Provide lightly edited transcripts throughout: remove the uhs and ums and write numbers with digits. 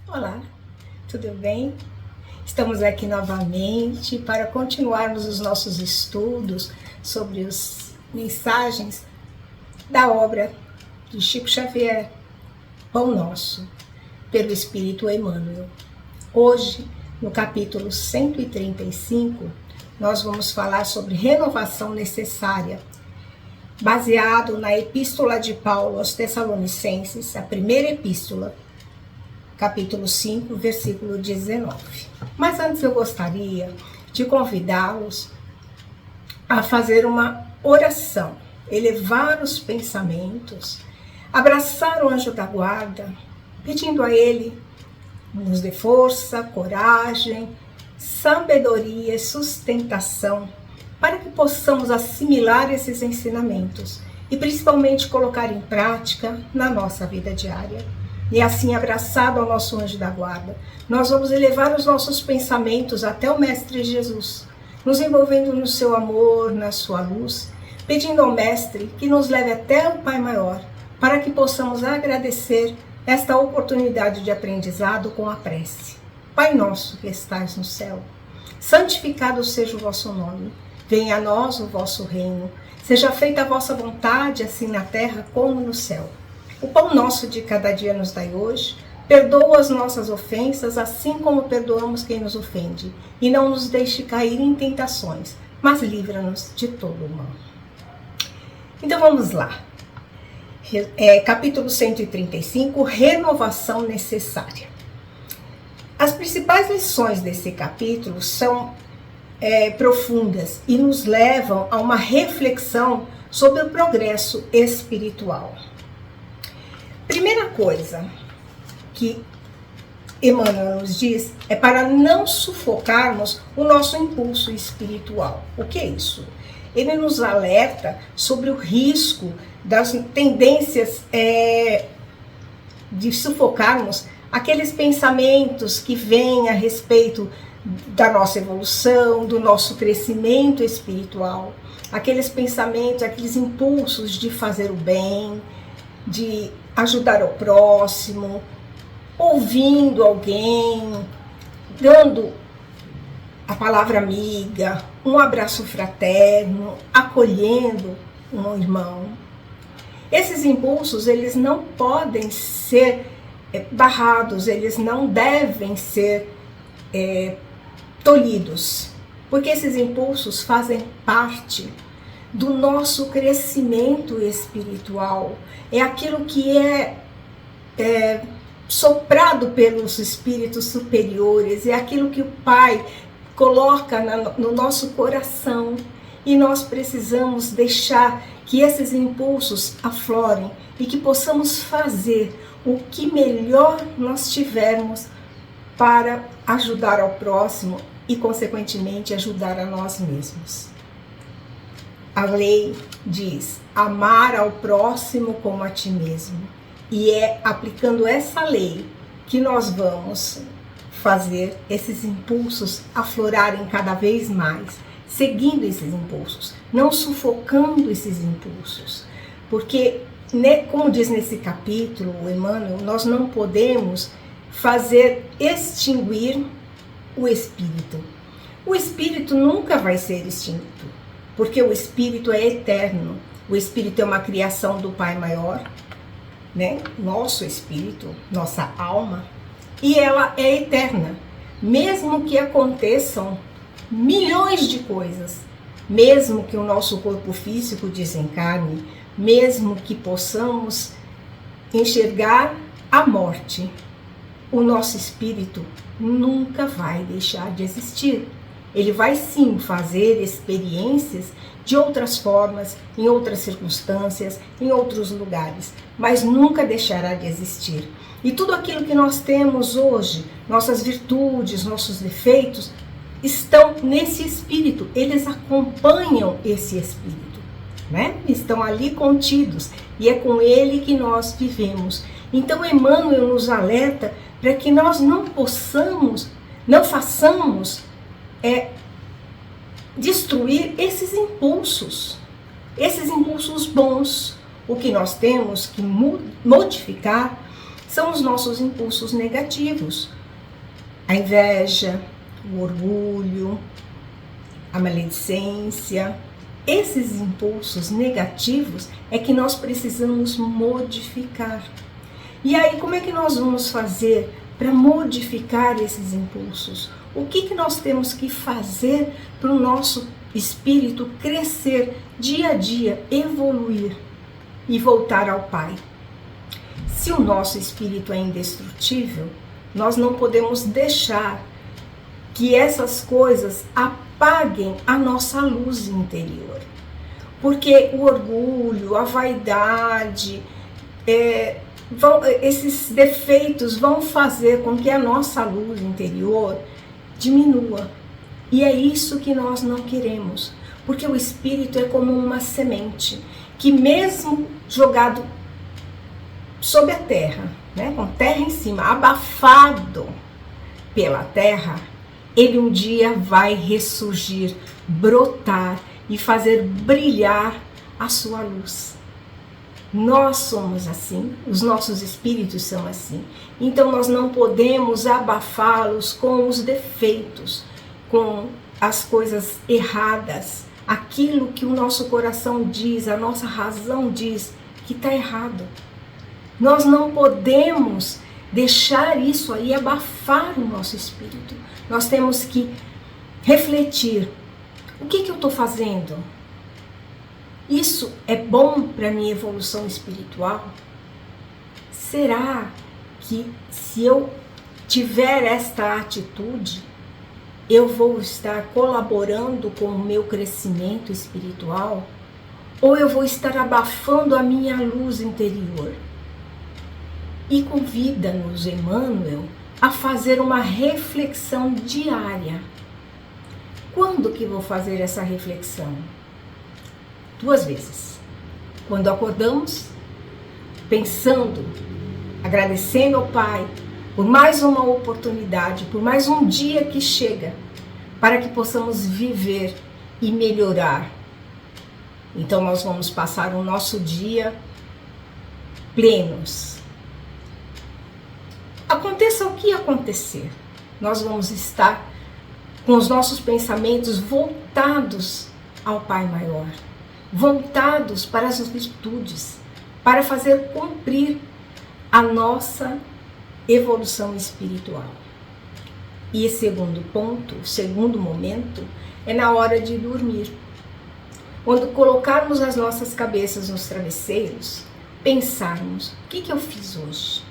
Olá, tudo bem? Estamos aqui novamente para continuarmos os nossos estudos sobre as mensagens da obra de Chico Xavier, Pão Nosso, pelo Espírito Emmanuel. Hoje, no capítulo 135, nós vamos falar sobre renovação necessária, baseado na Epístola de Paulo aos Tessalonicenses, a primeira epístola, capítulo 5, versículo 19. Mas antes eu gostaria de convidá-los a fazer uma oração, elevar os pensamentos, abraçar o anjo da guarda, pedindo a ele nos dê força, coragem, sabedoria e sustentação para que possamos assimilar esses ensinamentos e principalmente colocar em prática na nossa vida diária. E assim, abraçado ao nosso anjo da guarda, nós vamos elevar os nossos pensamentos até o Mestre Jesus, nos envolvendo no seu amor, na sua luz, pedindo ao Mestre que nos leve até o Pai Maior, para que possamos agradecer esta oportunidade de aprendizado com a prece. Pai nosso que estais no céu, santificado seja o vosso nome, venha a nós o vosso reino, seja feita a vossa vontade, assim na terra como no céu. O pão nosso de cada dia nos dai hoje, perdoa as nossas ofensas, assim como perdoamos quem nos ofende, e não nos deixe cair em tentações, mas livra-nos de todo o mal. Então vamos lá. Capítulo 135, renovação necessária. As principais lições desse capítulo são profundas e nos levam a uma reflexão sobre o progresso espiritual. Primeira coisa que Emmanuel nos diz é para não sufocarmos o nosso impulso espiritual. O que é isso? Ele nos alerta sobre o risco das tendências de sufocarmos aqueles pensamentos que vêm a respeito da nossa evolução, do nosso crescimento espiritual, aqueles pensamentos, aqueles impulsos de fazer o bem, de ajudar o próximo, ouvindo alguém, dando a palavra amiga, um abraço fraterno, acolhendo um irmão. Esses impulsos, eles não podem ser barrados, eles não devem ser tolhidos, porque esses impulsos fazem parte do nosso crescimento espiritual. É aquilo que é soprado pelos espíritos superiores, é aquilo que o Pai coloca no nosso coração, e nós precisamos deixar que esses impulsos aflorem e que possamos fazer o que melhor nós tivermos para ajudar ao próximo e, consequentemente, ajudar a nós mesmos. A lei diz: amar ao próximo como a ti mesmo. E é aplicando essa lei que nós vamos fazer esses impulsos aflorarem cada vez mais, seguindo esses impulsos, não sufocando esses impulsos. Porque, como diz nesse capítulo o Emmanuel, nós não podemos fazer extinguir o espírito. O espírito nunca vai ser extinto, porque o espírito é eterno. O espírito é uma criação do Pai Maior, né? Nosso espírito, nossa alma, e ela é eterna. Mesmo que aconteçam milhões de coisas, mesmo que o nosso corpo físico desencarne, mesmo que possamos enxergar a morte, o nosso espírito nunca vai deixar de existir. Ele vai sim fazer experiências de outras formas, em outras circunstâncias, em outros lugares, mas nunca deixará de existir. E tudo aquilo que nós temos hoje, nossas virtudes, nossos defeitos, estão nesse espírito, eles acompanham esse espírito, né? Estão ali contidos, e é com ele que nós vivemos. Então Emmanuel nos alerta para que nós não façamos destruir esses impulsos bons. O que nós temos que modificar são os nossos impulsos negativos. A inveja, o orgulho, a maledicência. Esses impulsos negativos é que nós precisamos modificar. E aí, como é que nós vamos fazer para modificar esses impulsos? O que nós temos que fazer para o nosso espírito crescer dia a dia, evoluir e voltar ao Pai? Se o nosso espírito é indestrutível, nós não podemos deixar que essas coisas apaguem a nossa luz interior. Porque o orgulho, a vaidade, esses defeitos vão fazer com que a nossa luz interior diminua. E é isso que nós não queremos. Porque o espírito é como uma semente que, mesmo jogado sob a terra, né, com terra em cima, abafado pela terra, ele um dia vai ressurgir, brotar e fazer brilhar a sua luz. Nós somos assim, os nossos espíritos são assim. Então nós não podemos abafá-los com os defeitos, com as coisas erradas, aquilo que o nosso coração diz, a nossa razão diz que está errado. Nós não podemos deixar isso aí abafar o nosso espírito. Nós temos que refletir. O que eu estou fazendo? Isso é bom para a minha evolução espiritual? Será que se eu tiver esta atitude, eu vou estar colaborando com o meu crescimento espiritual? Ou eu vou estar abafando a minha luz interior? E convida-nos Emmanuel a fazer uma reflexão diária. Quando que vou fazer essa reflexão? 2 vezes. Quando acordamos, pensando, agradecendo ao Pai por mais uma oportunidade, por mais um dia que chega, para que possamos viver e melhorar. Então nós vamos passar o nosso dia plenos. Aconteça o que acontecer, nós vamos estar com os nossos pensamentos voltados ao Pai Maior, voltados para as virtudes, para fazer cumprir a nossa evolução espiritual. E segundo ponto, o segundo momento, é na hora de dormir. Quando colocarmos as nossas cabeças nos travesseiros, pensarmos, o que eu fiz hoje?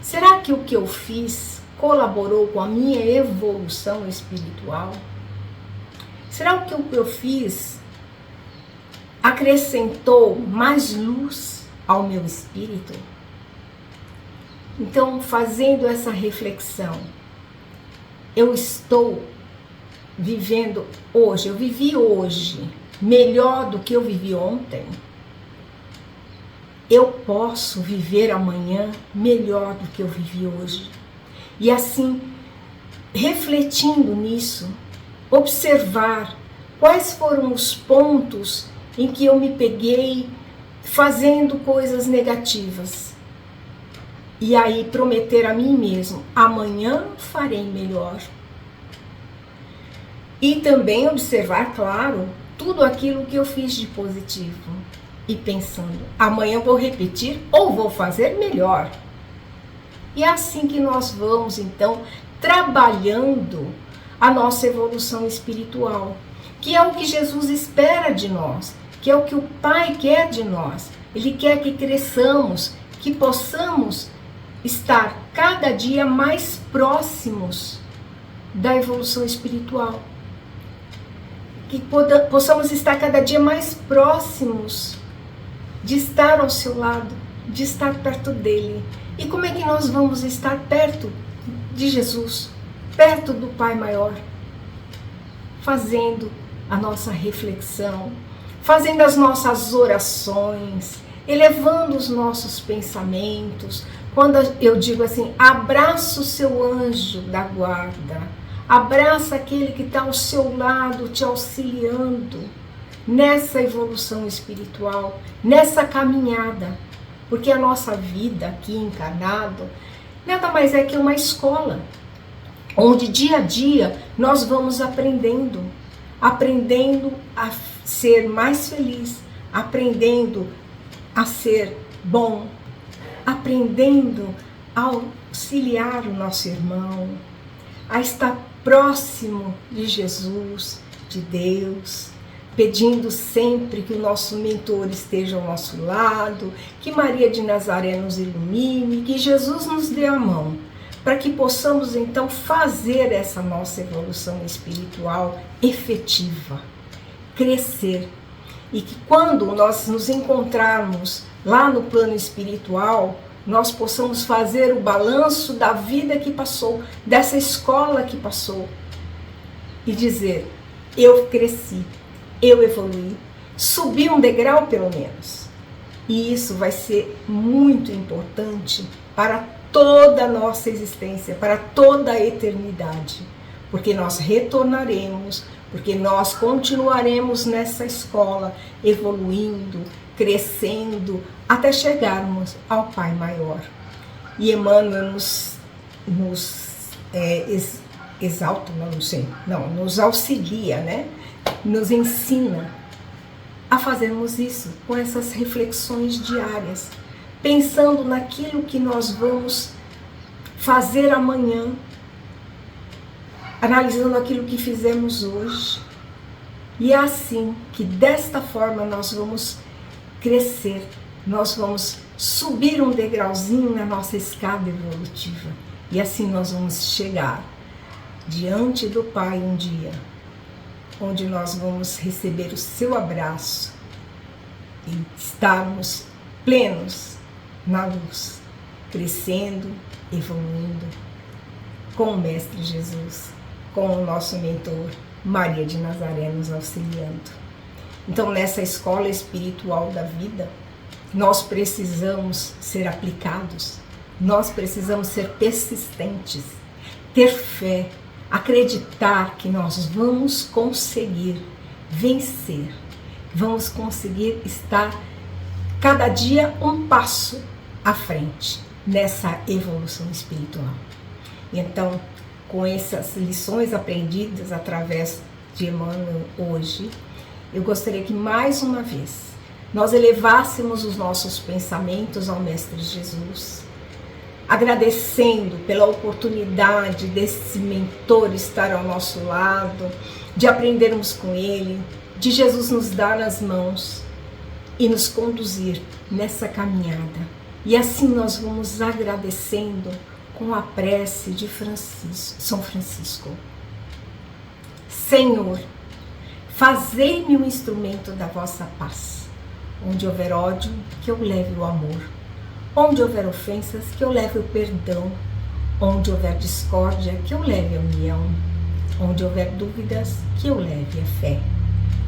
Será que o que eu fiz colaborou com a minha evolução espiritual? Será que o que eu fiz acrescentou mais luz ao meu espírito? Então, fazendo essa reflexão, eu estou vivendo hoje, eu vivi hoje melhor do que eu vivi ontem? Eu posso viver amanhã melhor do que eu vivi hoje. E assim, refletindo nisso, observar quais foram os pontos em que eu me peguei fazendo coisas negativas. E aí prometer a mim mesmo, amanhã farei melhor. E também observar, claro, tudo aquilo que eu fiz de positivo. E pensando, amanhã vou repetir ou vou fazer melhor. E é assim que nós vamos, então, trabalhando a nossa evolução espiritual, que é o que Jesus espera de nós, que é o que o Pai quer de nós. Ele quer que cresçamos, que possamos estar cada dia mais próximos da evolução espiritual. Que possamos estar cada dia mais próximos de estar ao seu lado, de estar perto dele. E como é que nós vamos estar perto de Jesus, perto do Pai Maior? Fazendo a nossa reflexão, fazendo as nossas orações, elevando os nossos pensamentos. Quando eu digo assim, abraça o seu anjo da guarda, abraça aquele que está ao seu lado, te auxiliando nessa evolução espiritual, nessa caminhada, porque a nossa vida aqui encarnado nada mais é que uma escola, onde dia a dia nós vamos aprendendo a ser mais feliz, aprendendo a ser bom, aprendendo a auxiliar o nosso irmão, a estar próximo de Jesus, de Deus, pedindo sempre que o nosso mentor esteja ao nosso lado, que Maria de Nazaré nos ilumine, que Jesus nos dê a mão, para que possamos então fazer essa nossa evolução espiritual efetiva, crescer, e que quando nós nos encontrarmos lá no plano espiritual, nós possamos fazer o balanço da vida que passou, dessa escola que passou, e dizer: eu cresci, eu evoluí, subi um degrau pelo menos. E isso vai ser muito importante para toda a nossa existência, para toda a eternidade, porque nós retornaremos, porque nós continuaremos nessa escola, evoluindo, crescendo, até chegarmos ao Pai Maior. E Emmanuel exalta, nos auxilia, né? Nos ensina a fazermos isso com essas reflexões diárias, pensando naquilo que nós vamos fazer amanhã, analisando aquilo que fizemos hoje. E é assim que desta forma nós vamos crescer, nós vamos subir um degrauzinho na nossa escada evolutiva. E assim nós vamos chegar diante do Pai um dia, onde nós vamos receber o seu abraço e estarmos plenos na luz, crescendo, evoluindo com o Mestre Jesus, com o nosso mentor Maria de Nazaré nos auxiliando. Então, nessa escola espiritual da vida, nós precisamos ser aplicados, nós precisamos ser persistentes, ter fé, acreditar que nós vamos conseguir vencer, vamos conseguir estar cada dia um passo à frente nessa evolução espiritual. Então, com essas lições aprendidas através de Emmanuel hoje, eu gostaria que mais uma vez nós elevássemos os nossos pensamentos ao Mestre Jesus, agradecendo pela oportunidade desse mentor estar ao nosso lado, de aprendermos com ele, de Jesus nos dar as mãos e nos conduzir nessa caminhada. E assim nós vamos agradecendo com a prece de São Francisco. Senhor, fazei-me um instrumento da vossa paz. Onde houver ódio, que eu leve o amor. Onde houver ofensas, que eu leve o perdão. Onde houver discórdia, que eu leve a união. Onde houver dúvidas, que eu leve a fé.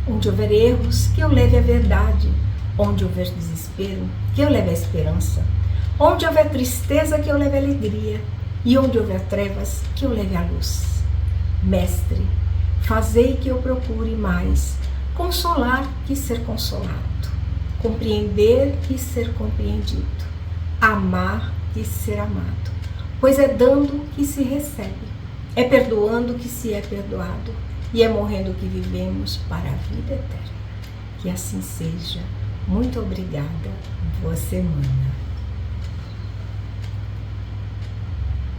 Onde houver erros, que eu leve a verdade. Onde houver desespero, que eu leve a esperança. Onde houver tristeza, que eu leve a alegria. E onde houver trevas, que eu leve a luz. Mestre, fazei que eu procure mais consolar que ser consolado, compreender que ser compreendido, amar que ser amado, pois é dando que se recebe, é perdoando que se é perdoado, e é morrendo que vivemos para a vida eterna. Que assim seja. Muito obrigada. Boa semana.